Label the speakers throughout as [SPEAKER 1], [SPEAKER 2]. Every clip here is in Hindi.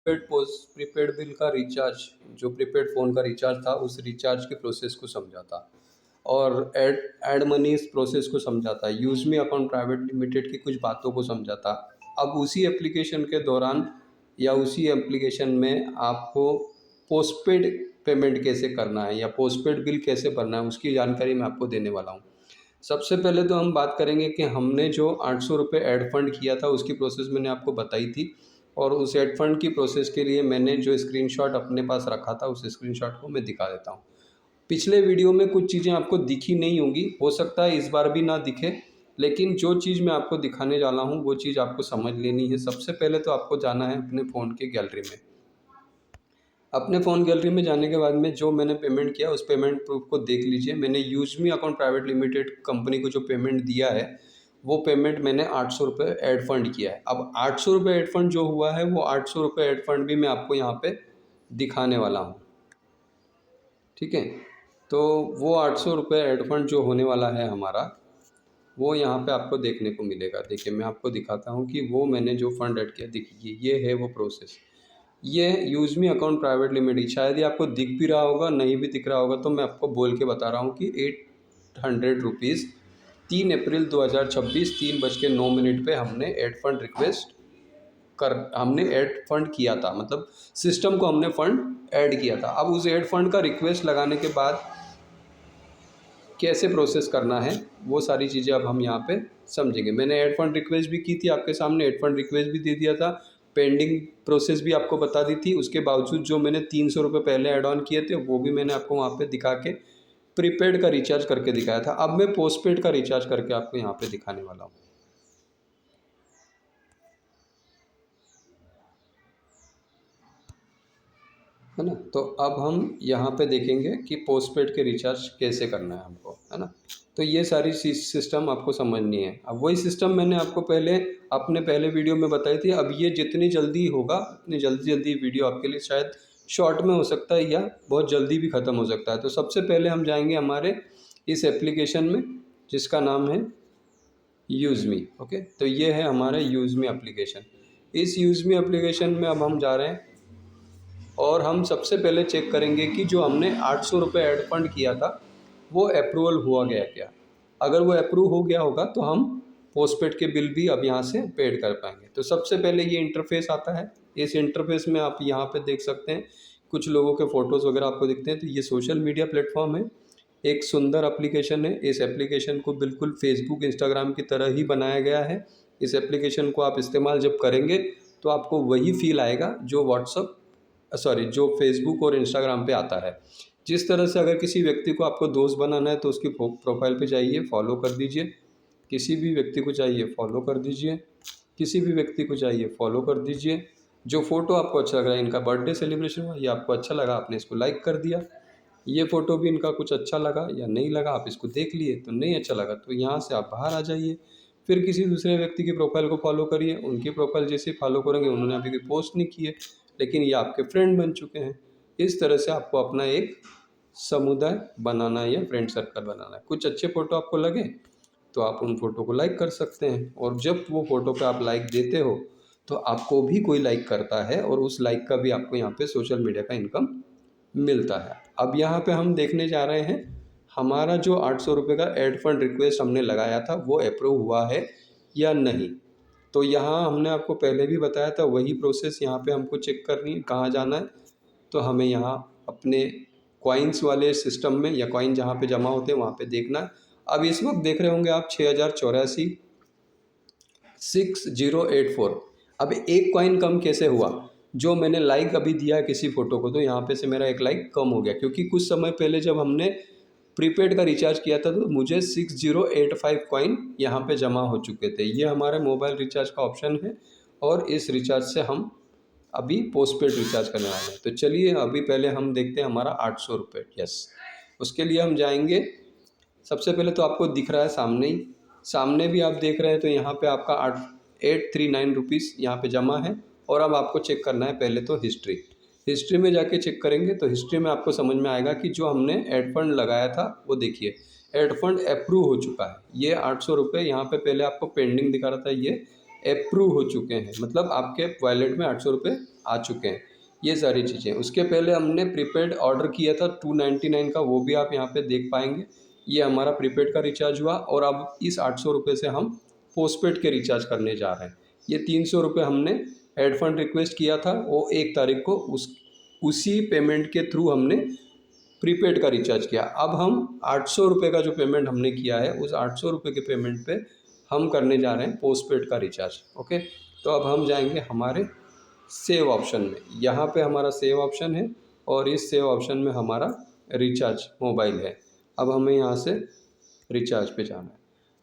[SPEAKER 1] प्रीपेड बिल का रिचार्ज, जो प्रीपेड फ़ोन का रिचार्ज था उस रिचार्ज के प्रोसेस को समझा था, और ऐड मनी इस प्रोसेस को समझा था, यूज़ मी अकाउंट प्राइवेट लिमिटेड की कुछ बातों को समझा था। अब उसी एप्लीकेशन के दौरान या उसी एप्लीकेशन में आपको पोस्टपेड पेमेंट कैसे करना है या पोस्टपेड बिल कैसे भरना है उसकी जानकारी मैं आपको देने वाला हूँ। सबसे पहले तो हम बात करेंगे कि हमने जो 800 रुपये ऐड फंड किया था उसकी प्रोसेस मैंने आपको बताई थी, और उस ऐड फंड की प्रोसेस के लिए मैंने जो स्क्रीनशॉट अपने पास रखा था उस स्क्रीनशॉट को मैं दिखा देता हूँ। पिछले वीडियो में कुछ चीज़ें आपको दिखी नहीं होंगी, हो सकता है इस बार भी ना दिखे, लेकिन जो चीज़ मैं आपको दिखाने वाला हूँ वो चीज़ आपको समझ लेनी है। सबसे पहले तो आपको जाना है अपने फ़ोन की गैलरी में। अपने फ़ोन गैलरी में जाने के बाद में जो मैंने पेमेंट किया उस पेमेंट प्रूफ को देख लीजिए। मैंने यूज़ मी अकाउंट प्राइवेट लिमिटेड कंपनी को जो पेमेंट दिया है वो पेमेंट मैंने 800 रुपये ऐड फंड किया है। अब 800 रुपये ऐड फंड जो हुआ है वो 800 रुपये ऐड फंड भी मैं आपको यहाँ पे दिखाने वाला हूँ, ठीक है। तो वो 800 रुपये ऐड फंड जो होने वाला है हमारा, वो यहाँ पे आपको देखने को मिलेगा। देखिए मैं आपको दिखाता हूँ कि वो मैंने जो फंड ऐड किया, देखिए ये है वो प्रोसेस। ये यूज़ मी अकाउंट प्राइवेट लिमिटेड, शायद ये आपको दिख भी रहा होगा, नहीं भी दिख रहा होगा तो मैं आपको बोल के बता रहा हूँ कि 800 रुपीज़ 3 अप्रैल 2026 3:09 पे हमने हमने ऐड फंड किया था, मतलब सिस्टम को हमने फंड ऐड किया था। अब उस ऐड फंड का रिक्वेस्ट लगाने के बाद कैसे प्रोसेस करना है वो सारी चीज़ें अब हम यहाँ पे समझेंगे। मैंने ऐड फंड रिक्वेस्ट भी की थी आपके सामने, ऐड फंड रिक्वेस्ट भी दे दिया था, पेंडिंग प्रोसेस भी आपको बता दी थी। उसके बावजूद जो मैंने 300 रुपये पहले ऐड ऑन किए थे वो भी मैंने आपको वहाँ पे दिखा के प्रीपेड का रिचार्ज करके दिखाया था। अब मैं पोस्टपेड का रिचार्ज करके आपको यहाँ पे दिखाने वाला हूँ, है ना। तो अब हम यहाँ पे देखेंगे कि पोस्टपेड के रिचार्ज कैसे करना है हमको, है ना। तो ये सारी सिस्टम आपको समझनी है। अब वही सिस्टम मैंने आपको अपने पहले वीडियो में बताई थी। अब ये जितनी जल्दी होगा उतनी जल्दी जल्दी वीडियो आपके लिए शायद शॉर्ट में हो सकता है या बहुत जल्दी भी ख़त्म हो सकता है। तो सबसे पहले हम जाएंगे हमारे इस एप्लीकेशन में जिसका नाम है यूज़ मी। ओके, तो ये है हमारा यूज़ मी एप्लीकेशन। इस यूज़ मी एप्लीकेशन में अब हम जा रहे हैं और हम सबसे पहले चेक करेंगे कि जो हमने 800 रुपये ऐड फंड किया था वो अप्रूवल हुआ गया क्या। अगर वो अप्रूव हो गया होगा तो हम पोस्टपेड के बिल भी अब यहाँ से पेड कर पाएंगे। तो सबसे पहले ये इंटरफेस आता है। इस इंटरफेस में आप यहाँ पे देख सकते हैं कुछ लोगों के फ़ोटोज़ वगैरह आपको दिखते हैं। तो ये सोशल मीडिया प्लेटफॉर्म है, एक सुंदर एप्लीकेशन है। इस एप्लीकेशन को बिल्कुल फेसबुक इंस्टाग्राम की तरह ही बनाया गया है। इस एप्लीकेशन को आप इस्तेमाल जब करेंगे तो आपको वही फील आएगा जो जो फेसबुक और इंस्टाग्राम पे आता है। जिस तरह से अगर किसी व्यक्ति को आपको दोस्त बनाना है तो उसकी प्रोफाइल पे जाइए, फॉलो कर दीजिए। किसी भी व्यक्ति को चाहिए फॉलो कर दीजिए, किसी भी व्यक्ति को चाहिए फॉलो कर दीजिए। जो फ़ोटो आपको अच्छा लग रहा है, इनका बर्थडे सेलिब्रेशन हुआ, ये आपको अच्छा लगा, आपने इसको लाइक कर दिया। ये फ़ोटो भी इनका कुछ अच्छा लगा या नहीं लगा, आप इसको देख लिए, तो नहीं अच्छा लगा तो यहाँ से आप बाहर आ जाइए। फिर किसी दूसरे व्यक्ति की प्रोफाइल को फॉलो करिए, उनकी प्रोफाइल जैसे फॉलो करेंगे, उन्होंने अभी कोई पोस्ट नहीं की है लेकिन ये आपके फ्रेंड बन चुके हैं। इस तरह से आपको अपना एक समुदाय बनाना है या फ्रेंड सर्कल बनाना है। कुछ अच्छे फ़ोटो आपको लगे तो आप उन फ़ोटो को लाइक कर सकते हैं, और जब वो फ़ोटो पे आप लाइक देते हो तो आपको भी कोई लाइक करता है और उस लाइक का भी आपको यहाँ पे सोशल मीडिया का इनकम मिलता है। अब यहाँ पे हम देखने जा रहे हैं हमारा जो 800 रुपये का ऐड फंड रिक्वेस्ट हमने लगाया था वो अप्रूव हुआ है या नहीं। तो यहाँ हमने आपको पहले भी बताया था वही प्रोसेस यहाँ पे हमको चेक करनी है। कहाँ जाना है, तो हमें यहाँ अपने कॉइन्स वाले सिस्टम में या कॉइन जहाँ पे जमा होते हैं वहाँ पे देखना है। अब इस वक्त देख रहे होंगे आप 6084 अब एक कॉइन कम कैसे हुआ, जो मैंने लाइक अभी दिया है किसी फ़ोटो को तो यहाँ पे से मेरा एक लाइक कम हो गया, क्योंकि कुछ समय पहले जब हमने प्रीपेड का रिचार्ज किया था तो मुझे 6085 कॉइन यहाँ पे जमा हो चुके थे। ये हमारे मोबाइल रिचार्ज का ऑप्शन है और इस रिचार्ज से हम अभी पोस्टपेड रिचार्ज करने वाले हैं। तो चलिए अभी पहले हम देखते हैं हमारा 800 रुपये। यस, उसके लिए हम जाएंगे। सबसे पहले तो आपको दिख रहा है सामने ही, सामने भी आप देख रहे हैं तो यहाँ पे आपका 839 रुपीज़ यहाँ पे जमा है। और अब आपको चेक करना है पहले तो हिस्ट्री में जाके चेक करेंगे तो हिस्ट्री में आपको समझ में आएगा कि जो हमने एड फंड लगाया था वो देखिए एड फंड अप्रूव हो चुका है। ये 800 रुपये यहाँ पे पहले आपको पेंडिंग दिखा रहा था, ये अप्रूव हो चुके हैं, मतलब आपके वॉलेट में 800 रुपये आ चुके हैं, ये सारी चीज़ें। उसके पहले हमने प्रीपेड ऑर्डर किया था 299 का, वो भी आप यहाँ पे देख पाएंगे। ये हमारा प्रीपेड का रिचार्ज हुआ और अब इस 800 रुपये से हम पोस्टपेड के रिचार्ज करने जा रहे हैं। ये 300 रुपये हमने एड फंड रिक्वेस्ट किया था, वो 1 तारीख को उसी पेमेंट के थ्रू हमने प्रीपेड का रिचार्ज किया। अब हम 800 रुपये का जो पेमेंट हमने किया है, उस 800 रुपये के पेमेंट पे हम करने जा रहे हैं पोस्टपेड का रिचार्ज। ओके, तो अब हम जाएंगे हमारे सेव ऑप्शन में। यहाँ पे हमारा सेव ऑप्शन है और इस सेव ऑप्शन में हमारा रिचार्ज मोबाइल है। अब हमें यहाँ से रिचार्ज पे जाना है।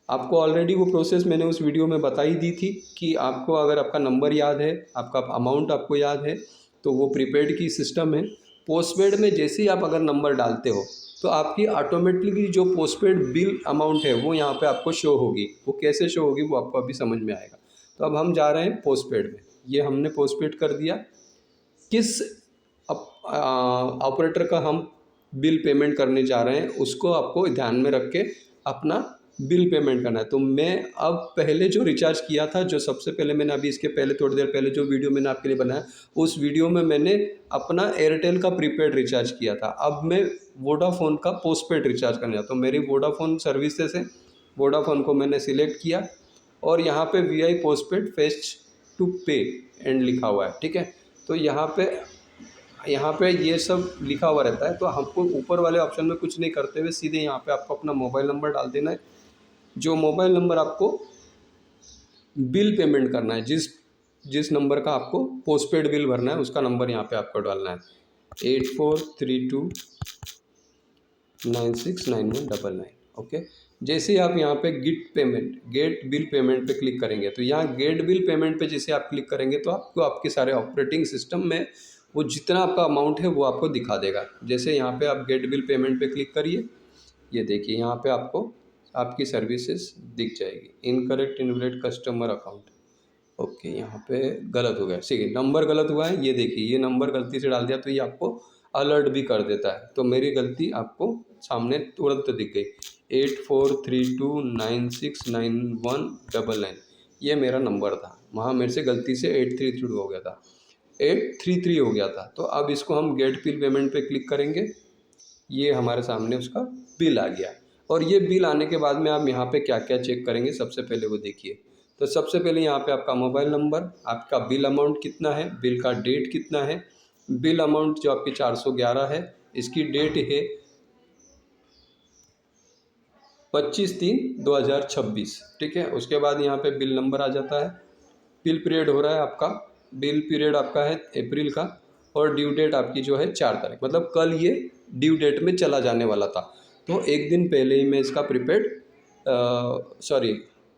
[SPEAKER 1] आपको ऑलरेडी वो प्रोसेस मैंने उस वीडियो में बताई दी थी कि आपको अगर आपका नंबर याद है, आपका अमाउंट आपको याद है, तो वो प्रीपेड की सिस्टम है। पोस्टपेड में जैसे ही आप अगर नंबर डालते हो तो आपकी ऑटोमेटिकली जो पोस्टपेड बिल अमाउंट है वो यहाँ पे आपको शो होगी। वो कैसे शो होगी वो आपको अभी समझ में आएगा। तो अब हम जा रहे हैं पोस्टपेड में। ये हमने पोस्टपेड कर दिया। किस ऑपरेटर का हम बिल पेमेंट करने जा रहे हैं उसको आपको ध्यान में रख के अपना बिल पेमेंट करना है। तो मैं अब पहले जो रिचार्ज किया था, जो सबसे पहले मैंने अभी इसके पहले थोड़ी देर पहले जो वीडियो मैंने आपके लिए बनाया, उस वीडियो में मैंने अपना एयरटेल का प्रीपेड रिचार्ज किया था। अब मैं वोडाफोन का पोस्टपेड रिचार्ज करने जाता हूँ। मेरी वोडाफोन सर्विसेज है, वोडाफोन को मैंने सिलेक्ट किया और यहाँ पे वी पोस्टपेड फेच टू पे एंड लिखा हुआ है। ठीक है, तो यहाँ पे ये सब लिखा हुआ रहता है। तो हमको ऊपर वाले ऑप्शन में कुछ नहीं करते हुए सीधे यहाँ पे आपको अपना मोबाइल नंबर डाल देना है। जो मोबाइल नंबर आपको बिल पेमेंट करना है, जिस नंबर का आपको पोस्टपेड बिल भरना है, उसका नंबर यहाँ पे आपको डालना है 8432969199। ओके, जैसे ही आप यहाँ पे गेट बिल पेमेंट पे क्लिक करेंगे, तो यहाँ गेट बिल पेमेंट पे जैसे आप क्लिक करेंगे तो आपको आपके सारे ऑपरेटिंग सिस्टम में वो जितना आपका अमाउंट है वो आपको दिखा देगा। जैसे यहाँ पे आप गेट बिल पेमेंट पे क्लिक करिए, ये देखिए यहाँ पे आपको आपकी सर्विसेज दिख जाएगी। Incorrect invalid customer account. Okay, यहाँ पे गलत हो गया, ठीक है, नंबर गलत हुआ है। ये देखिए, ये नंबर गलती से डाल दिया तो ये आपको अलर्ट भी कर देता है। तो मेरी गलती आपको सामने तुरंत दिख गई, 8432969199, ये मेरा नंबर था। वहाँ मेरे से गलती से 833 हो गया था, 833 हो गया था। तो अब इसको हम गेट बिल पेमेंट पे क्लिक करेंगे, ये हमारे सामने उसका बिल आ गया। और ये बिल आने के बाद में आप यहाँ पे क्या क्या चेक करेंगे, सबसे पहले वो देखिए। तो सबसे पहले यहाँ पे आपका मोबाइल नंबर, आपका बिल अमाउंट कितना है, बिल का डेट कितना है। बिल अमाउंट जो आपकी 411 है, इसकी डेट है 25/3/2026। ठीक है, उसके बाद यहाँ पे बिल नंबर आ जाता है। बिल पीरियड हो रहा है आपका, बिल पीरियड आपका है अप्रैल का, और ड्यू डेट आपकी जो है 4 तारीख, मतलब कल ये ड्यू डेट में चला जाने वाला था। तो एक दिन पहले ही मैं इसका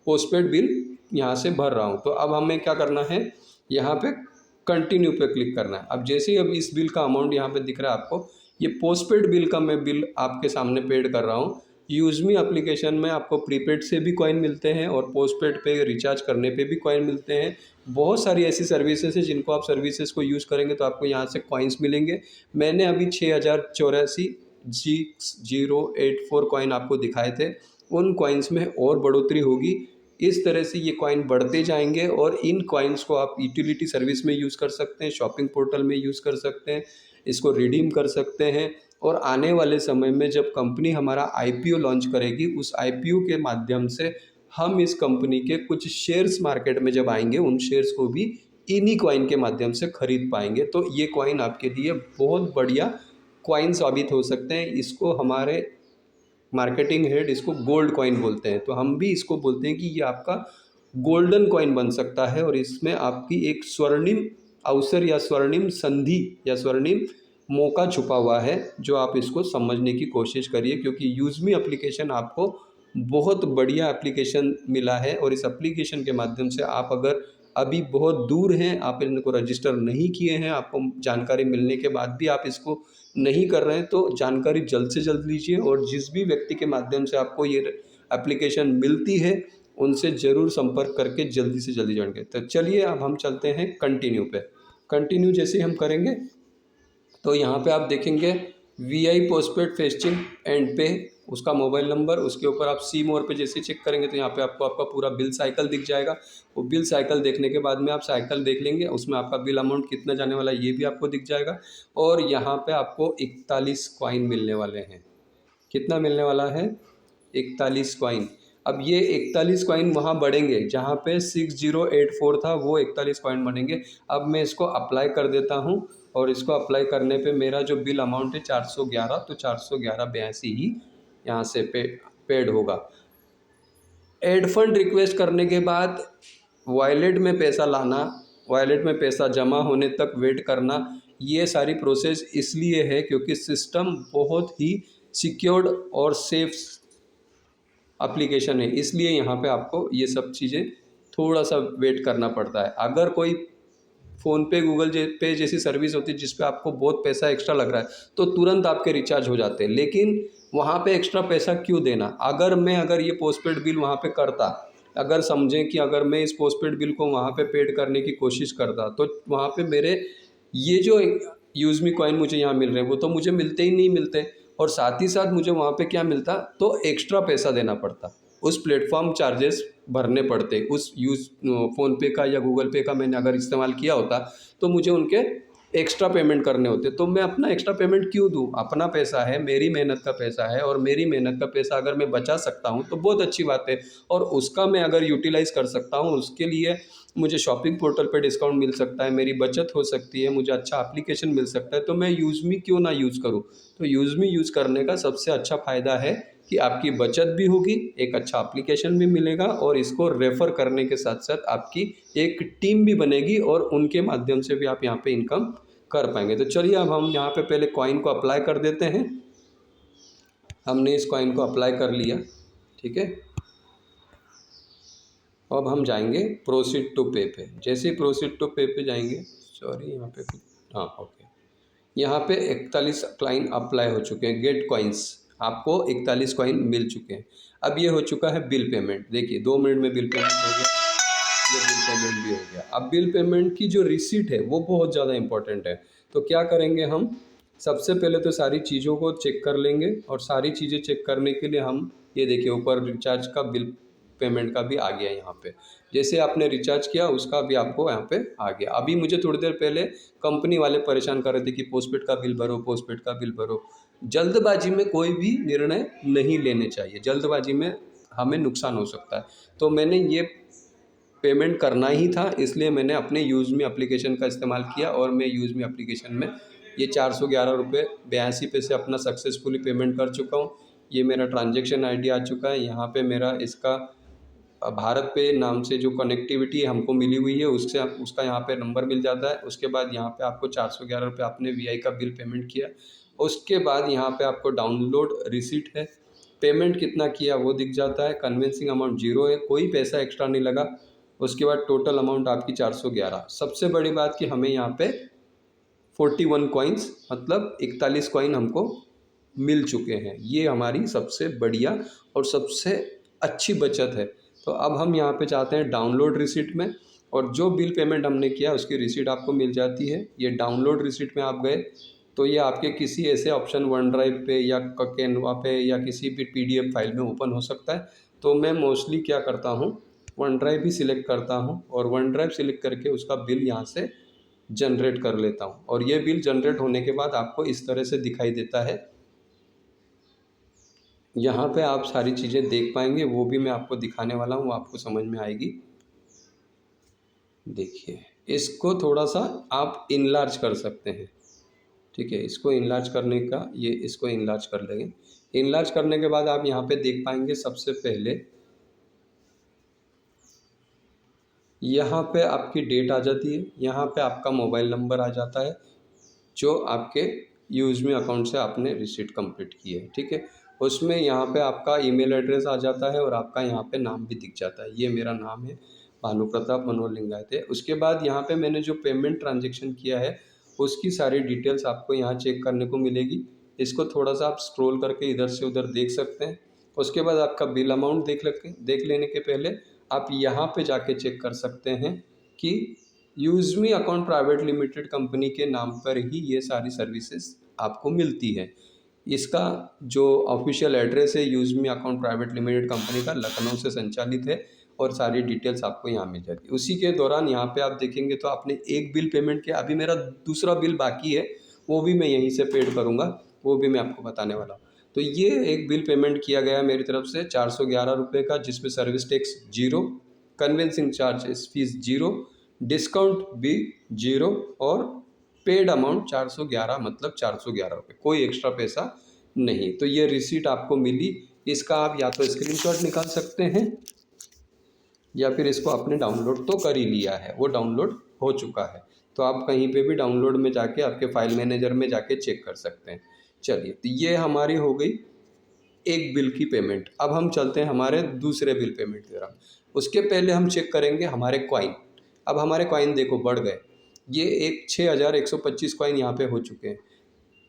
[SPEAKER 1] पोस्टपेड बिल यहाँ से भर रहा हूँ। तो अब हमें क्या करना है, यहाँ पे कंटिन्यू पे क्लिक करना है। अब जैसे ही अब इस बिल का अमाउंट यहाँ पे दिख रहा है आपको, ये पोस्टपेड बिल का मैं बिल आपके सामने पेड कर रहा हूँ। यूज़मी एप्लीकेशन में आपको प्रीपेड से भी कॉइन मिलते हैं और पोस्टपेड पे रिचार्ज करने पे भी कॉइन मिलते हैं। बहुत सारी ऐसी सर्विसेज हैं जिनको आप सर्विसेज को यूज़ करेंगे तो आपको यहाँ से कॉइन्स मिलेंगे। मैंने अभी 6084G084 कॉइन आपको दिखाए थे, उन कॉइन्स में और बढ़ोतरी होगी। इस तरह से ये कॉइन बढ़ते जाएंगे और इन कॉइन्स को आप यूटिलिटी सर्विस में यूज़ कर सकते हैं, शॉपिंग पोर्टल में यूज़ कर सकते हैं, इसको रिडीम कर सकते हैं। और आने वाले समय में जब कंपनी हमारा IPO लॉन्च करेगी, उस IPO के माध्यम से हम इस कंपनी के कुछ शेयर्स मार्केट में जब आएंगे, उन शेयर्स को भी इन्हीं कॉइन के माध्यम से खरीद पाएंगे। तो ये कॉइन आपके लिए बहुत बढ़िया कॉइन साबित हो सकते हैं। इसको हमारे मार्केटिंग हेड इसको गोल्ड कॉइन बोलते हैं, तो हम भी इसको बोलते हैं कि ये आपका गोल्डन कॉइन बन सकता है। और इसमें आपकी एक स्वर्णिम अवसर या स्वर्णिम संधि या स्वर्णिम मौका छुपा हुआ है, जो आप इसको समझने की कोशिश करिए। क्योंकि यूज़मी एप्लीकेशन आपको बहुत बढ़िया एप्लीकेशन मिला है और इस एप्लीकेशन के माध्यम से आप अगर अभी बहुत दूर हैं, आप इनको रजिस्टर नहीं किए हैं, आपको जानकारी मिलने के बाद भी आप इसको नहीं कर रहे हैं, तो जानकारी जल्द से जल्द लीजिए। और जिस भी व्यक्ति के माध्यम से आपको ये एप्लीकेशन मिलती है, उनसे ज़रूर संपर्क करके जल्दी से जल्दी जान के। तो चलिए अब हम चलते हैं कंटिन्यू पे। कंटिन्यू जैसे हम करेंगे तो यहाँ पे आप देखेंगे VI पोस्टपेड फेचिंग एंड पे उसका मोबाइल नंबर, उसके ऊपर आप सी मोर पे जैसे चेक करेंगे तो यहाँ पे आपको आपका पूरा बिल साइकिल दिख जाएगा। वो बिल साइकिल देखने के बाद में आप साइकिल देख लेंगे, उसमें आपका बिल अमाउंट कितना जाने वाला है ये भी आपको दिख जाएगा। और यहाँ पे आपको 41 कॉइन मिलने वाले हैं। कितना मिलने वाला है? 41 कॉइन। अब ये 41 कॉइन वहाँ बढ़ेंगे जहाँ पे 6084 था, वो 41 कॉइन बढ़ेंगे। अब मैं इसको अप्लाई कर देता हूँ और इसको अप्लाई करने पे मेरा जो बिल अमाउंट है 411, तो 411.82 ही यहाँ से पेड होगा। एड फंड रिक्वेस्ट करने के बाद वॉलेट में पैसा लाना, वॉलेट में पैसा जमा होने तक वेट करना, ये सारी प्रोसेस इसलिए है क्योंकि सिस्टम बहुत ही सिक्योर्ड और सेफ एप्लीकेशन है, इसलिए यहाँ पे आपको ये सब चीज़ें थोड़ा सा वेट करना पड़ता है। अगर कोई फ़ोनपे, गूगल पे जैसी सर्विस होती है जिस पे आपको बहुत पैसा एक्स्ट्रा लग रहा है तो तुरंत आपके रिचार्ज हो जाते हैं, लेकिन वहाँ पे एक्स्ट्रा पैसा क्यों देना? अगर ये पोस्टपेड बिल वहाँ पे करता, अगर समझें कि अगर मैं इस पोस्टपेड बिल को वहाँ पे पेड करने की कोशिश करता तो वहाँ पे मेरे ये जो यूज़ मी कॉइन मुझे यहाँ मिल रहे हैं वो तो मुझे मिलते ही नहीं मिलते, और साथ ही साथ मुझे वहाँ पे क्या मिलता, तो एक्स्ट्रा पैसा देना पड़ता, उस प्लेटफॉर्म चार्जेस भरने पड़ते। उस फ़ोनपे का या गूगल पे का मैंने अगर इस्तेमाल किया होता तो मुझे उनके एक्स्ट्रा पेमेंट करने होते। तो मैं अपना एक्स्ट्रा पेमेंट क्यों दूँ? अपना पैसा है, मेरी मेहनत का पैसा है, और मेरी मेहनत का पैसा अगर मैं बचा सकता हूँ तो बहुत अच्छी बात है। और उसका मैं अगर यूटिलाइज़ कर सकता हूँ, उसके लिए मुझे शॉपिंग पोर्टल पे डिस्काउंट मिल सकता है, मेरी बचत हो सकती है, मुझे अच्छा एप्लीकेशन मिल सकता है, तो मैं यूज़मी क्यों ना यूज़ करूँ? तो यूज़मी यूज़ करने का सबसे अच्छा फ़ायदा है कि आपकी बचत भी होगी, एक अच्छा एप्लीकेशन भी मिलेगा, और इसको रेफ़र करने के साथ साथ आपकी एक टीम भी बनेगी और उनके माध्यम से भी आप यहाँ पे इनकम कर पाएंगे। तो चलिए अब हम यहाँ पे पहले कॉइन को अप्लाई कर देते हैं। हमने इस कॉइन को अप्लाई कर लिया, ठीक है। अब हम जाएंगे प्रोसीड टू पे पे। जैसे ही प्रोसीड टू पे पे जाएंगे, सॉरी यहाँ पे हाँ ओके, यहाँ पे 41 कॉइन अप्लाई हो चुके हैं, गेट कॉइन्स, आपको 41 कॉइन मिल चुके हैं। अब ये हो चुका है बिल पेमेंट, देखिए 2 मिनट में बिल पेमेंट हो गया, ये बिल पेमेंट भी हो गया। अब बिल पेमेंट की जो रिसीट है वो बहुत ज़्यादा इंपॉर्टेंट है। तो क्या करेंगे हम, सबसे पहले तो सारी चीज़ों को चेक कर लेंगे, और सारी चीज़ें चेक करने के लिए हम ये देखिए ऊपर रिचार्ज का बिल पेमेंट का भी आ गया यहाँ पे। जैसे आपने रिचार्ज किया उसका भी आपको यहाँ पे आ गया। अभी मुझे थोड़ी देर पहले कंपनी वाले परेशान कर रहे थे कि पोस्टपेड का बिल भरो, पोस्टपेड का बिल भरो। जल्दबाजी में कोई भी निर्णय नहीं लेने चाहिए, जल्दबाजी में हमें नुकसान हो सकता है। तो मैंने ये पेमेंट करना ही था, इसलिए मैंने अपने यूज़मी एप्लीकेशन का इस्तेमाल किया, और मैं यूज़मी एप्लीकेशन में ये 411 रुपये 82 पैसे अपना सक्सेसफुली पेमेंट कर चुका हूँ। ये मेरा ट्रांजैक्शन आईडी आ चुका है, यहाँ पे मेरा इसका भारत पे नाम से जो कनेक्टिविटी हमको मिली हुई है उससे उसका यहाँ पे नंबर मिल जाता है। उसके बाद यहाँ पे आपको 411 रुपये आपने वीआई का बिल पेमेंट किया, उसके बाद यहाँ पे आपको डाउनलोड रिसीट है, पेमेंट कितना किया वो दिख जाता है, कन्विंसिंग अमाउंट 0 है, कोई पैसा एक्स्ट्रा नहीं लगा। उसके बाद टोटल अमाउंट आपकी 411। सबसे बड़ी बात कि हमें यहाँ पे 41 कॉइन्स मतलब 41 कॉइन हमको मिल चुके हैं, ये हमारी सबसे बढ़िया और सबसे अच्छी बचत है। तो अब हम यहाँ पे चाहते हैं डाउनलोड रिसीट में, और जो बिल पेमेंट हमने किया उसकी रिसीट आपको मिल जाती है। ये डाउनलोड रिसीट में आप गए तो ये आपके किसी ऐसे ऑप्शन वन ड्राइव पे या कैनवा पे या किसी भी पीडीएफ फाइल में ओपन हो सकता है। तो मैं मोस्टली क्या करता हूँ, वन ड्राइव ही सिलेक्ट करता हूँ, और वन ड्राइव सिलेक्ट करके उसका बिल यहाँ से जनरेट कर लेता हूँ। और ये बिल जनरेट होने के बाद आपको इस तरह से दिखाई देता है। यहाँ पे आप सारी चीज़ें देख पाएंगे, वो भी मैं आपको दिखाने वाला हूँ, आपको समझ में आएगी। देखिए इसको थोड़ा सा आप इनलार्ज कर सकते हैं, ठीक है। इसको इनलार्ज करने का ये इसको इनलार्ज कर लेंगे। इनलार्ज करने के बाद आप यहाँ पे देख पाएंगे सबसे पहले यहाँ पे आपकी डेट आ जाती है, यहाँ पे आपका मोबाइल नंबर आ जाता है जो आपके यूज़मी अकाउंट से आपने रिसीट कंप्लीट की है, ठीक है। उसमें यहाँ पे आपका ईमेल एड्रेस आ जाता है और आपका यहाँ पे नाम भी दिख जाता है। ये मेरा नाम है, भानु प्रताप मनोहर लिंगायत है। उसके बाद यहाँ पे मैंने जो पेमेंट ट्रांजेक्शन किया है उसकी सारी डिटेल्स आपको यहाँ चेक करने को मिलेगी। इसको थोड़ा सा आप स्क्रॉल करके इधर से उधर देख सकते हैं। उसके बाद आपका बिल अमाउंट देख लेने के पहले आप यहाँ पे जाके चेक कर सकते हैं कि यूज़मी अकाउंट प्राइवेट लिमिटेड कंपनी के नाम पर ही ये सारी सर्विसेज आपको मिलती है। इसका जो ऑफिशियल एड्रेस है यूज़मी अकाउंट प्राइवेट लिमिटेड कंपनी का, लखनऊ से संचालित है, और सारी डिटेल्स आपको यहाँ मिल जाएगी। उसी के दौरान यहाँ पे आप देखेंगे तो आपने एक बिल पेमेंट किया, अभी मेरा दूसरा बिल बाकी है, वो भी मैं यहीं से पेड करूँगा, वो भी मैं आपको बताने वाला हूँ। तो ये एक बिल पेमेंट किया गया मेरी तरफ से 411 रुपये का, जिसमें service tax 0, convincing charges fees 0, discount भी 0, और पेड अमाउंट 411, मतलब 411 रुपये, कोई एक्स्ट्रा पैसा नहीं। तो ये रिसीट आपको मिली, इसका आप या तो स्क्रीनशॉट निकाल सकते हैं या फिर इसको आपने डाउनलोड तो कर ही लिया है, वो डाउनलोड हो चुका है, तो आप कहीं पे भी डाउनलोड में जाके आपके फाइल मैनेजर में जाके चेक कर सकते हैं। चलिए, तो ये हमारी हो गई एक बिल की पेमेंट। अब हम चलते हैं हमारे दूसरे बिल पेमेंट की तरफ। उसके पहले हम चेक करेंगे हमारे कॉइन। अब हमारे कॉइन देखो बढ़ गए, ये एक 6125 कॉइन यहाँ पे हो चुके हैं।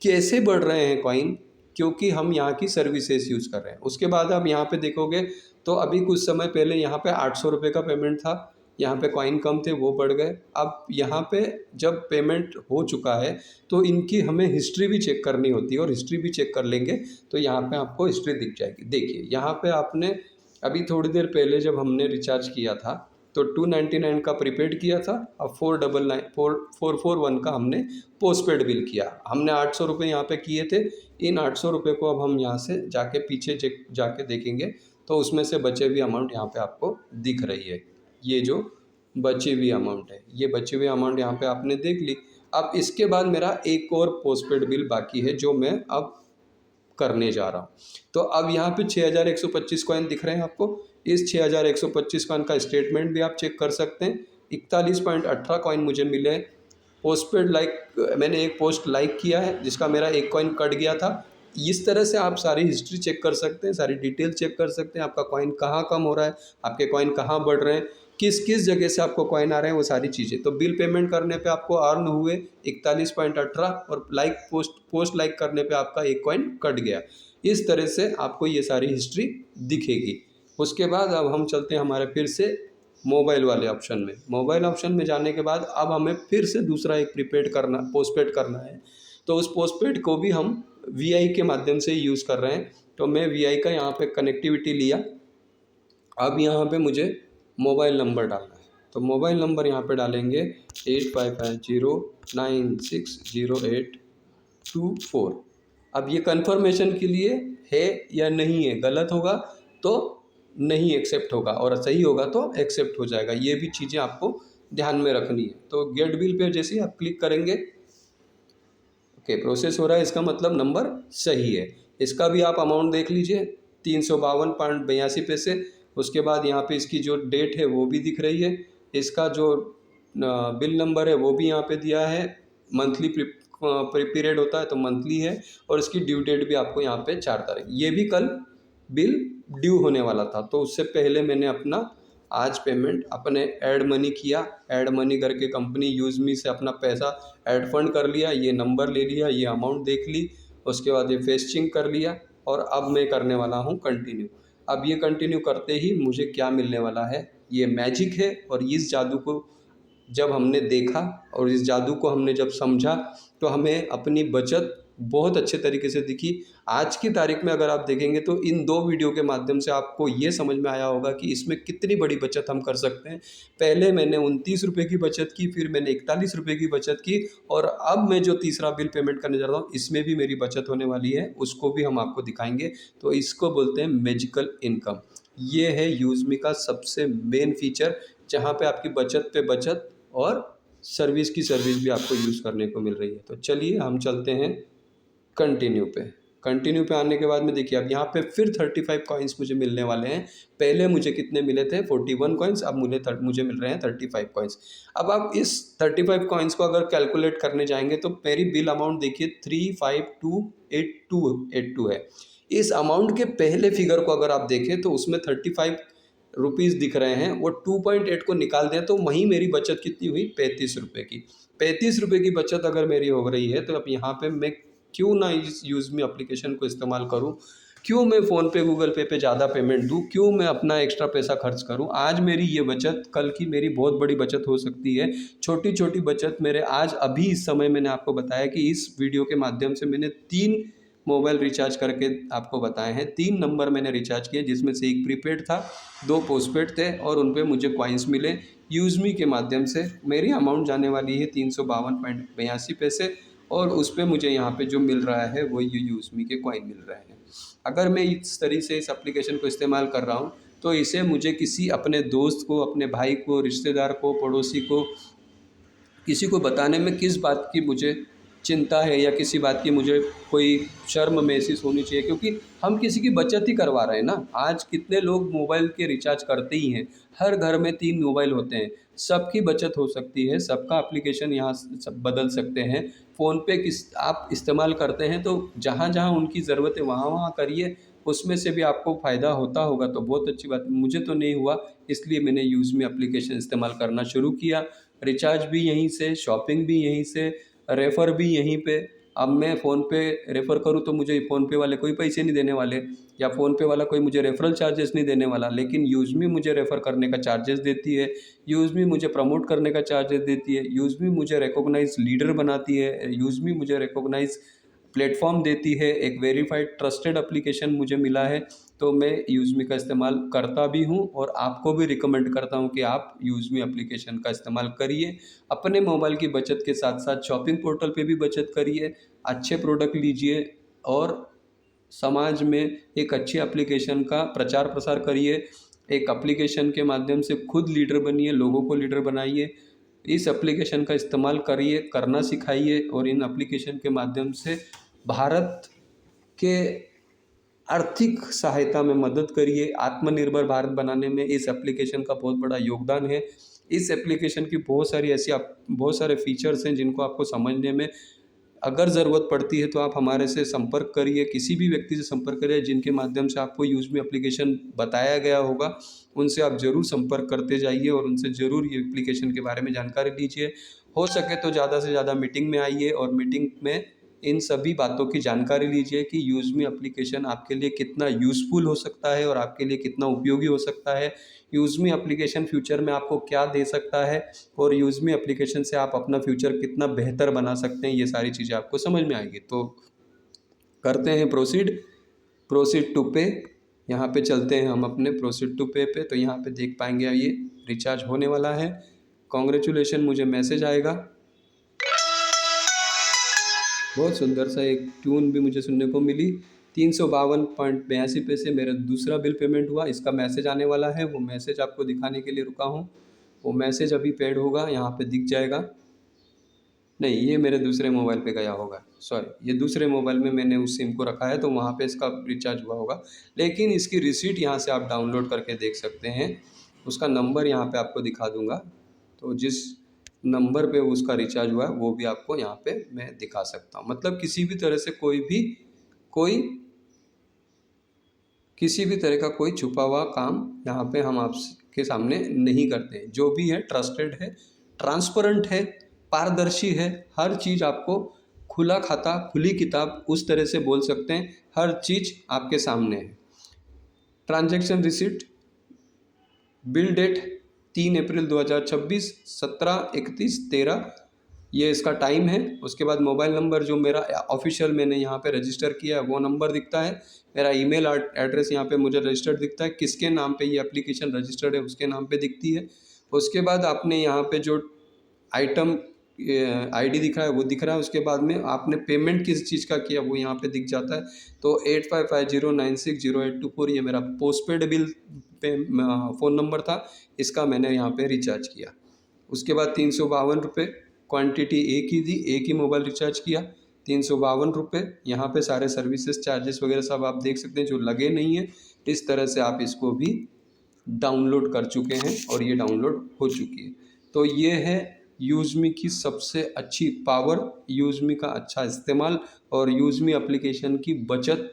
[SPEAKER 1] कैसे बढ़ रहे हैं कॉइन? क्योंकि हम यहाँ की सर्विसेज यूज़ कर रहे हैं। उसके बाद आप यहाँ पे देखोगे तो अभी कुछ समय पहले यहाँ पे 800 रुपये का पेमेंट था, यहाँ पे कॉइन कम थे, वो बढ़ गए। अब यहाँ पे जब पेमेंट हो चुका है तो इनकी हमें हिस्ट्री भी चेक करनी होती है, और हिस्ट्री भी चेक कर लेंगे तो यहाँ पे आपको हिस्ट्री दिख जाएगी। देखिए, यहाँ पे आपने अभी थोड़ी देर पहले जब हमने रिचार्ज किया था तो 299 का प्रीपेड किया था, अब 441 का हमने पोस्टपेड बिल किया। हमने 800 रुपये यहाँ पे किए थे। इन 800 रुपये को अब हम यहाँ से जाके पीछे जाके देखेंगे तो उसमें से बचे हुए अमाउंट यहाँ पे आपको दिख रही है। ये जो बची हुई अमाउंट है, ये बची हुई अमाउंट यहाँ पे आपने देख ली। अब इसके बाद मेरा एक और पोस्टपेड बिल बाकी है जो मैं अब करने जा रहा हूँ। तो अब यहाँ पे 6125 कॉइन दिख रहे हैं आपको। इस 6125 कॉइन का स्टेटमेंट भी आप चेक कर सकते हैं। 41.18 कॉइन मुझे मिले। पोस्टपेड मैंने एक पोस्ट लाइक किया है जिसका मेरा एक कॉइन कट गया था। इस तरह से आप सारी हिस्ट्री चेक कर सकते हैं, सारी डिटेल चेक कर सकते हैं, आपका कॉइन कहाँ कम हो रहा है, आपके कॉइन कहाँ बढ़ रहे हैं, किस किस जगह से आपको कॉइन आ रहे हैं, वो सारी चीज़ें। तो बिल पेमेंट करने पे आपको अर्न हुए 41.18, और पोस्ट लाइक करने पे आपका एक कॉइन कट गया। इस तरह से आपको ये सारी हिस्ट्री दिखेगी। उसके बाद अब हम चलते हैं हमारे फिर से मोबाइल वाले ऑप्शन में। मोबाइल ऑप्शन में जाने के बाद अब हमें फिर से दूसरा एक पोस्टपेड करना है। तो उस पोस्टपेड को भी हम वीआई के माध्यम से यूज़ कर रहे हैं। तो मैं वीआई का यहाँ पे कनेक्टिविटी लिया। अब यहाँ पे मुझे मोबाइल नंबर डालना है, तो मोबाइल नंबर यहाँ पे डालेंगे 8550960824। अब ये कंफर्मेशन के लिए है या नहीं है, गलत होगा तो नहीं एक्सेप्ट होगा, और सही होगा तो एक्सेप्ट हो जाएगा। ये भी चीज़ें आपको ध्यान में रखनी है। तो गेट बिल पे जैसे ही आप क्लिक करेंगे, ओके, प्रोसेस हो रहा है, इसका मतलब नंबर सही है। इसका भी आप अमाउंट देख लीजिए, 352.82 पैसे। उसके बाद यहाँ पे इसकी जो डेट है वो भी दिख रही है, इसका जो बिल नंबर है वो भी यहाँ पे दिया है। मंथली पीरियड होता है तो मंथली है, और इसकी ड्यू डेट भी आपको यहाँ पे 4 तारीख। ये भी कल बिल ड्यू होने वाला था, तो उससे पहले मैंने अपना आज पेमेंट अपने ऐड मनी किया। ऐड मनी करके कंपनी यूज़मी से अपना पैसा ऐड फंड कर लिया, ये नंबर ले लिया, ये अमाउंट देख ली, उसके बाद ये फेचिंग कर लिया, और अब मैं करने वाला हूँ कंटिन्यू। अब ये कंटिन्यू करते ही मुझे क्या मिलने वाला है, ये मैजिक है। और इस जादू को जब हमने देखा और इस जादू को हमने जब समझा तो हमें अपनी बचत बहुत अच्छे तरीके से दिखी। आज की तारीख में अगर आप देखेंगे तो इन 2 वीडियो के माध्यम से आपको ये समझ में आया होगा कि इसमें कितनी बड़ी बचत हम कर सकते हैं। पहले मैंने 29 रुपये की बचत की, फिर मैंने 41 रुपये की बचत की, और अब मैं जो तीसरा बिल पेमेंट करने जा रहा हूँ इसमें भी मेरी बचत होने वाली है, उसको भी हम आपको दिखाएंगे। तो इसको बोलते हैं मैजिकल इनकम। ये है यूज़मी का सबसे मेन फीचर, जहाँ पे आपकी बचत पे बचत और सर्विस की सर्विस भी आपको यूज़ करने को मिल रही है। तो चलिए हम चलते हैं कंटिन्यू पे। कंटिन्यू पे आने के बाद में देखिए अब यहाँ पे फिर 35 कॉइन्स मुझे मिलने वाले हैं। पहले मुझे कितने मिले थे? 41 कॉइन्स, अब मुझे मिल रहे हैं 35 कॉइन्स। अब आप इस 35 कॉइन्स को अगर कैलकुलेट करने जाएंगे तो मेरी बिल अमाउंट देखिए 3528282 है। इस अमाउंट के पहले फिगर को अगर आप देखें तो उसमें 35 रुपीज़ दिख रहे हैं, वो 2.8 को निकाल दें तो वहीं मेरी बचत कितनी हुई? 35 रुपये की। 35 रुपये की बचत अगर मेरी हो रही है तो अब यहाँ पे मैं क्यों ना इस यूज़मी एप्लीकेशन को इस्तेमाल करूं? क्यों मैं फ़ोनपे गूगल पे ज़्यादा पेमेंट दूं? क्यों मैं अपना एक्स्ट्रा पैसा खर्च करूं? आज मेरी ये बचत कल की मेरी बहुत बड़ी बचत हो सकती है। छोटी छोटी बचत मेरे आज अभी इस समय मैंने आपको बताया कि इस वीडियो के माध्यम से मैंने 3 मोबाइल रिचार्ज करके आपको बताए हैं। 3 नंबर मैंने रिचार्ज किए, जिसमें से एक प्रीपेड था, 2 पोस्टपेड थे और उन पे मुझे कॉइन्स मिले यूज़मी के माध्यम से। मेरी अमाउंट जाने वाली है 352.82 पैसे और उस पे मुझे यहाँ पे जो मिल रहा है वो ये यूज़मी के कॉइन मिल रहे हैं। अगर मैं इस तरीके से इस एप्लीकेशन को इस्तेमाल कर रहा हूँ तो इसे मुझे किसी अपने दोस्त को, अपने भाई को, रिश्तेदार को, पड़ोसी को, किसी को बताने में किस बात की मुझे चिंता है या किसी बात की मुझे कोई शर्म महसूस होनी चाहिए, क्योंकि हम किसी की बचत ही करवा रहे हैं ना। आज कितने लोग मोबाइल के रिचार्ज करते ही हैं, हर घर में 3 मोबाइल होते हैं, सबकी बचत हो सकती है, सबका एप्लीकेशन यहाँ सब बदल सकते हैं। फ़ोन पे किस आप इस्तेमाल करते हैं तो जहाँ जहाँ उनकी ज़रूरत है वहाँ वहाँ करिए, उसमें से भी आपको फ़ायदा होता होगा तो बहुत अच्छी बात है। मुझे तो नहीं हुआ, इसलिए मैंने यूज़मी एप्लीकेशन इस्तेमाल करना शुरू किया। रिचार्ज भी यहीं से, शॉपिंग भी यहीं से, रेफ़र भी यहीं पे। अब मैं फ़ोन पे रेफ़र करूँ तो मुझे फ़ोन पे वाले कोई पैसे नहीं देने वाले, या फ़ोन पे वाला कोई मुझे रेफ़रल चार्जेस नहीं देने वाला, लेकिन यूज़मी मुझे रेफ़र करने का चार्जेस देती है, यूज़मी मुझे प्रमोट करने का चार्जेस देती है, यूज़मी मुझे रिकॉग्नाइज़ लीडर बनाती है, यूज़मी मुझे रिकॉग्नाइज़ प्लेटफ़ॉर्म देती है, एक वेरीफाइड ट्रस्टेड एप्लीकेशन मुझे मिला है। तो मैं यूज़मी का इस्तेमाल करता भी हूँ और आपको भी रिकमेंड करता हूँ कि आप यूज़मी एप्लीकेशन का इस्तेमाल करिए। अपने मोबाइल की बचत के साथ साथ शॉपिंग पोर्टल पे भी बचत करिए, अच्छे प्रोडक्ट लीजिए और समाज में एक अच्छी एप्लीकेशन का प्रचार प्रसार करिए। एक एप्लीकेशन के माध्यम से खुद लीडर बनिए, लोगों को लीडर बनाइए। इस एप्लीकेशन का इस्तेमाल करिए, करना सिखाइए और इन एप्लीकेशन के माध्यम से भारत के आर्थिक सहायता में मदद करिए। आत्मनिर्भर भारत बनाने में इस एप्लीकेशन का बहुत बड़ा योगदान है। इस एप्लीकेशन की बहुत सारे फीचर्स हैं जिनको आपको समझने में अगर ज़रूरत पड़ती है तो आप हमारे से संपर्क करिए, किसी भी व्यक्ति से संपर्क करिए जिनके माध्यम से आपको यूज़मी एप्लीकेशन बताया गया होगा। उनसे आप ज़रूर संपर्क करते जाइए और उनसे ज़रूर ये एप्लीकेशन के बारे में जानकारी लीजिए। हो सके तो ज़्यादा से ज़्यादा मीटिंग में आइए और मीटिंग में इन सभी बातों की जानकारी लीजिए कि यूज़मी एप्लीकेशन आपके लिए कितना यूज़फुल हो सकता है और आपके लिए कितना उपयोगी हो सकता है। यूज़मी एप्लीकेशन फ्यूचर में आपको क्या दे सकता है और यूज़मी एप्लीकेशन से आप अपना फ्यूचर कितना बेहतर बना सकते हैं, ये सारी चीज़ें आपको समझ में आएगी। तो करते हैं प्रोसीड टू पे। यहाँ पे चलते हैं हम अपने प्रोसीड टू पे पे। तो यहाँ पे देख पाएंगे ये रिचार्ज होने वाला है। कॉन्ग्रेचुलेशन मुझे मैसेज आएगा। बहुत सुंदर सा एक ट्यून भी मुझे सुनने को मिली। 352.82 पैसे मेरा दूसरा बिल पेमेंट हुआ, इसका मैसेज आने वाला है। वो मैसेज आपको दिखाने के लिए रुका हूँ। वो मैसेज अभी पेड होगा, यहाँ पे दिख जाएगा। नहीं, ये मेरे दूसरे मोबाइल पे गया होगा, सॉरी, ये दूसरे मोबाइल में मैंने उस सिम को रखा है तो वहाँ पे इसका रिचार्ज हुआ होगा। लेकिन इसकी रिसीट यहाँ से आप डाउनलोड करके देख सकते हैं। उसका नंबर यहाँ पे आपको दिखा दूँगा, तो जिस नंबर पे उसका रिचार्ज हुआ है वो भी आपको यहाँ पे मैं दिखा सकता हूँ। मतलब किसी भी तरह का कोई छुपा हुआ काम यहाँ पे हम आपके सामने नहीं करते हैं। जो भी है ट्रस्टेड है, ट्रांसपेरेंट है, पारदर्शी है। हर चीज़ आपको खुला खाता, खुली किताब उस तरह से बोल सकते हैं। हर चीज़ आपके सामने है। ट्रांजैक्शन रिसिप्ट, बिल डेट 3 अप्रैल 2026, 17:31:13 ये इसका टाइम है। उसके बाद मोबाइल नंबर जो मेरा ऑफिशियल मैंने यहाँ पे रजिस्टर किया है वो नंबर दिखता है। मेरा ईमेल एड्रेस यहाँ पे मुझे रजिस्टर्ड दिखता है। किसके नाम पे ये एप्लीकेशन रजिस्टर्ड है उसके नाम पे दिखती है। उसके बाद आपने यहाँ पे जो आइटम आईडी दिख रहा है वो दिख रहा है। उसके बाद में आपने पेमेंट किस चीज़ का किया वो यहाँ पे दिख जाता है। तो 8550960824 ये मेरा postpaid bill pay phone number था, इसका मैंने यहाँ पे रिचार्ज किया। उसके बाद 352 रुपये, क्वांटिटी एक ही थी, एक ही मोबाइल रिचार्ज किया। 352 रुपये, यहाँ पे सारे सर्विसेज चार्जेस वगैरह सब आप देख सकते हैं जो लगे नहीं है। इस तरह से आप इसको भी डाउनलोड कर चुके हैं और ये डाउनलोड हो चुकी है। तो ये है यूज़मी की सबसे अच्छी पावर, यूज़मी का अच्छा इस्तेमाल और यूज़मी एप्लीकेशन की बचत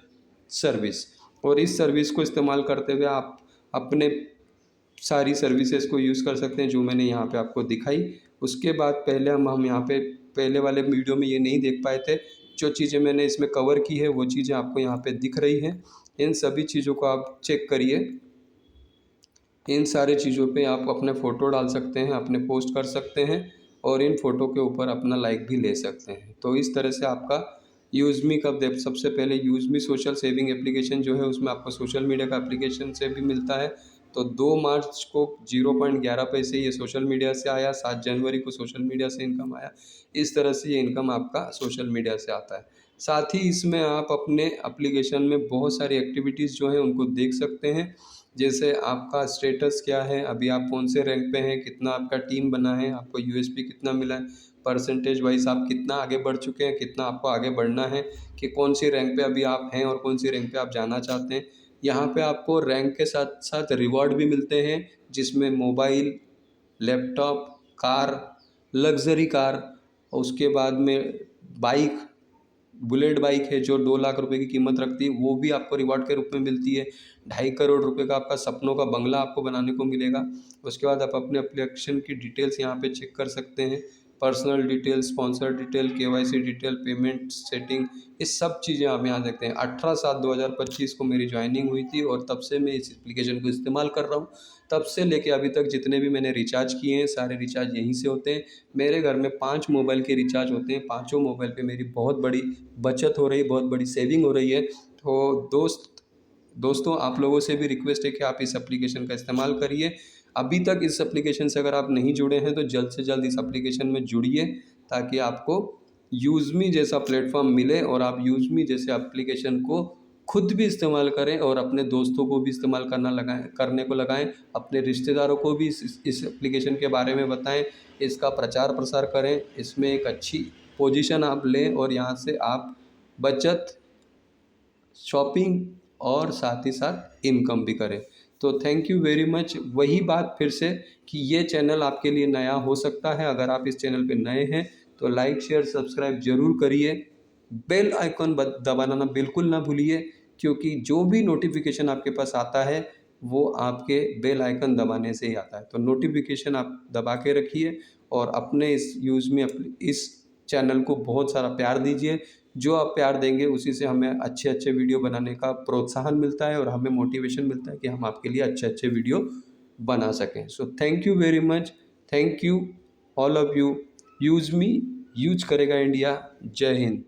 [SPEAKER 1] सर्विस। और इस सर्विस को इस्तेमाल करते हुए आप अपने सारी सर्विसेज को यूज़ कर सकते हैं जो मैंने यहाँ पे आपको दिखाई। उसके बाद पहले हम यहाँ पे पहले वाले वीडियो में ये नहीं देख पाए थे। जो चीज़ें मैंने इसमें कवर की है वो चीज़ें आपको यहाँ पे दिख रही हैं। इन सभी चीज़ों को आप चेक करिए। इन सारे चीज़ों पे आप अपने फ़ोटो डाल सकते हैं, अपने पोस्ट कर सकते हैं और इन फ़ोटो के ऊपर अपना लाइक भी ले सकते हैं। तो इस तरह से आपका यूज़मी कब दे सबसे पहले यूज़मी सोशल सेविंग एप्लीकेशन जो है उसमें आपको सोशल मीडिया का एप्लीकेशन से भी मिलता है। तो 2 मार्च को 0.11 पैसे ये सोशल मीडिया से आया, 7 जनवरी को सोशल मीडिया से इनकम आया। इस तरह से ये इनकम आपका सोशल मीडिया से आता है। साथ ही इसमें आप अपने एप्लीकेशन में बहुत सारी एक्टिविटीज़ जो हैं उनको देख सकते हैं। जैसे आपका स्टेटस क्या है, अभी आप कौन से रैंक पे हैं, कितना आपका टीम बना है, आपको यूएसपी कितना मिला है, परसेंटेज वाइज आप कितना आगे बढ़ चुके हैं, कितना आपको आगे बढ़ना है, कि कौन सी रैंक पे अभी आप हैं और कौन सी रैंक पे आप जाना चाहते हैं। यहाँ पे आपको रैंक के साथ साथ रिवॉर्ड भी मिलते हैं, जिसमें mobile, laptop, car, luxury car, उसके बाद में बाइक, बुलेट बाइक है जो 2 लाख रुपए की कीमत रखती है, वो भी आपको रिवॉर्ड के रूप में मिलती है। 2.5 करोड़ रुपए का आपका सपनों का बंगला आपको बनाने को मिलेगा। उसके बाद आप अपने एप्लीकेशन की डिटेल्स यहाँ पे चेक कर सकते हैं। Personal detail, sponsor detail, KYC detail, payment setting, ये सब चीज़ें आप यहाँ देखते हैं। 18/7/2025 को मेरी ज्वाइनिंग हुई थी और तब से मैं इस एप्लीकेशन को इस्तेमाल कर रहा हूँ। तब से लेके अभी तक जितने भी मैंने रिचार्ज किए हैं सारे रिचार्ज यहीं से होते हैं। मेरे घर में 5 मोबाइल के रिचार्ज होते हैं, पाँचों मोबाइल पे मेरी बहुत बड़ी बचत हो रही है, बहुत बड़ी सेविंग हो रही है। तो दोस्तों आप लोगों से भी रिक्वेस्ट है कि आप इस एप्लीकेशन का इस्तेमाल करिए। अभी तक इस एप्लीकेशन से अगर आप नहीं जुड़े हैं तो जल्द से जल्द इस एप्लीकेशन में जुड़िए, ताकि आपको यूज़मी जैसा प्लेटफॉर्म मिले और आप यूज़मी जैसे एप्लीकेशन को खुद भी इस्तेमाल करें और अपने दोस्तों को भी इस्तेमाल करने को लगाएं, अपने रिश्तेदारों को भी इस एप्लीकेशन के बारे में बताएं, इसका प्रचार प्रसार करें, इसमें एक अच्छी पोजीशन आप लें और यहाँ से आप बचत, शॉपिंग और साथ ही साथ इनकम भी करें। तो थैंक यू वेरी मच। वही बात फिर से कि ये चैनल आपके लिए नया हो सकता है। अगर आप इस चैनल पे नए हैं तो लाइक शेयर सब्सक्राइब ज़रूर करिए। बेल आइकन दबाना बिल्कुल ना भूलिए, क्योंकि जो भी नोटिफिकेशन आपके पास आता है वो आपके बेल आइकन दबाने से ही आता है। तो नोटिफिकेशन आप दबा के रखिए और अपने इस यूज़ में इस चैनल को बहुत सारा प्यार दीजिए। जो आप प्यार देंगे उसी से हमें अच्छे अच्छे वीडियो बनाने का प्रोत्साहन मिलता है और हमें मोटिवेशन मिलता है कि हम आपके लिए अच्छे अच्छे वीडियो बना सकें। So thank you very much. Thank you all of you. Use me, use करेगा इंडिया। जय हिंद।